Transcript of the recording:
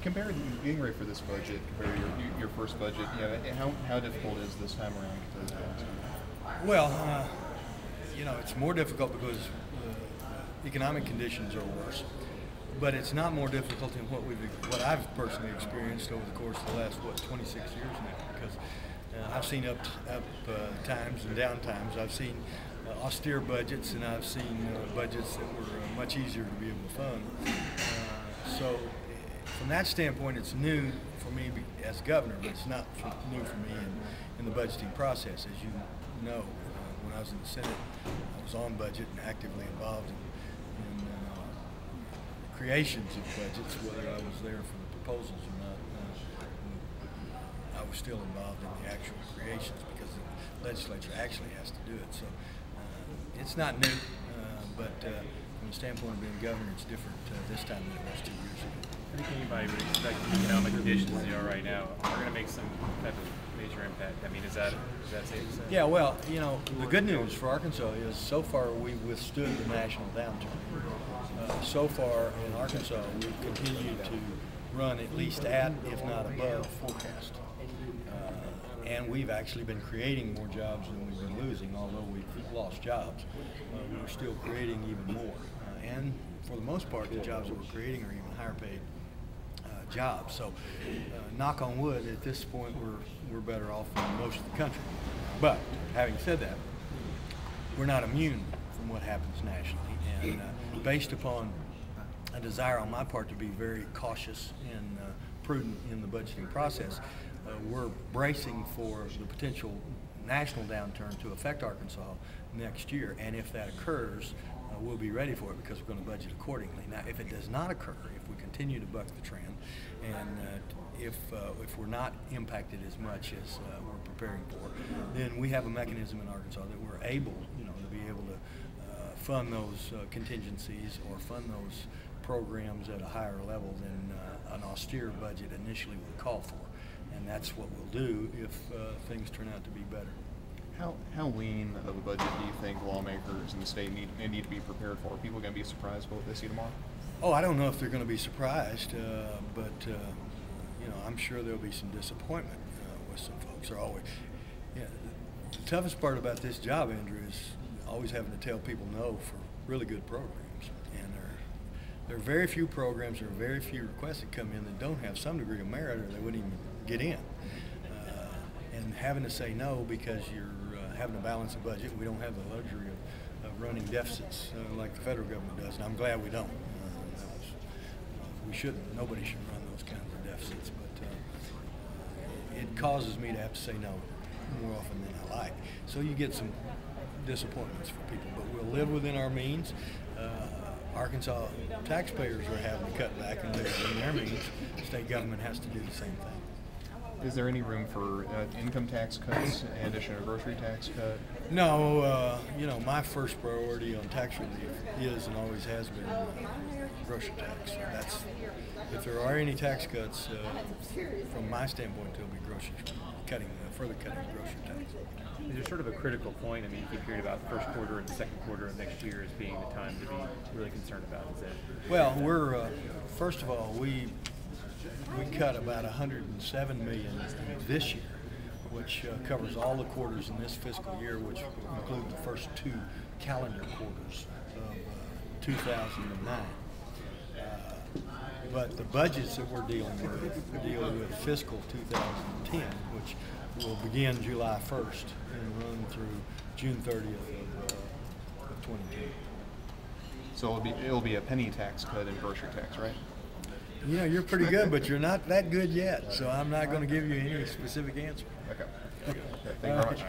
Compare being ready for this budget, compare your first budget. How difficult is this time around to Well, it's more difficult because economic conditions are worse. But it's not more difficult than what I've personally experienced over the course of the last 26 years now. Because I've seen up times and down times. I've seen austere budgets, and I've seen budgets that were much easier to be able to fund. So from that standpoint, it's new for me as governor, but it's not new for me in the budgeting process. As you know, when I was in the Senate, I was on budget and actively involved in creations of budgets, whether I was there for the proposals or not. I was still involved in the actual creations because the legislature actually has to do it. So it's not new, but from the standpoint of being governor, it's different this time than it was 2 years ago. I think anybody would expect the economic conditions right now are going to make some type of major impact. I mean, is that safe to say? Yeah, well, the good news for Arkansas is so far we've withstood the national downturn. So far in Arkansas, we've continued to run at least at, if not above, forecast. And we've actually been creating more jobs than we've been losing, although we've lost jobs. We're still creating even more. And for the most part, the jobs that we're creating are even higher paid jobs. So, knock on wood, at this point, we're better off than most of the country. But having said that, we're not immune from what happens nationally. And based upon a desire on my part to be very cautious and prudent in the budgeting process, we're bracing for the potential national downturn to affect Arkansas next year. And if that occurs, we'll be ready for it because we're going to budget accordingly. Now, if it does not occur, if we continue to buck the trend, and if we're not impacted as much as we're preparing for, then we have a mechanism in Arkansas that we're able, to be able to fund those contingencies or fund those programs at a higher level than an austere budget initially would call for. And that's what we'll do if things turn out to be better. How lean of a budget do you think lawmakers in the state need to be prepared for? Are people going to be surprised by what they see tomorrow? Oh, I don't know if they're going to be surprised, but I'm sure there'll be some disappointment with some folks. The toughest part about this job, Andrew, is always having to tell people no for really good programs. And there are very few programs, there are very few requests that come in that don't have some degree of merit, or they wouldn't even get in. And having to say no because you're having to balance a budget. We don't have the luxury of running deficits like the federal government does, and I'm glad we don't. We shouldn't. Nobody should run those kinds of deficits, but it causes me to have to say no more often than I like. So you get some disappointments for people, but we'll live within our means. Arkansas taxpayers are having to cut back and live within their means. State government has to do the same thing. Is there any room for income tax cuts in addition to a grocery tax cut? No, my first priority on tax relief is and always has been grocery tax. If there are any tax cuts, from my standpoint, there'll be further cutting of grocery tax. Is there sort of a critical point? I mean, you keep hearing about the first quarter and the second quarter of next year as being the time to be really concerned about. Is that? Well, first of all, we cut about $107 million this year, which covers all the quarters in this fiscal year, which include the first two calendar quarters of 2009. But the budgets that we're dealing with fiscal 2010, which will begin July 1st and run through June 30th of 2010. So it'll be a penny tax cut in grocery tax, right? You're pretty good, but you're not that good yet, so I'm not going to give you any specific answer. Okay. Thank you very much.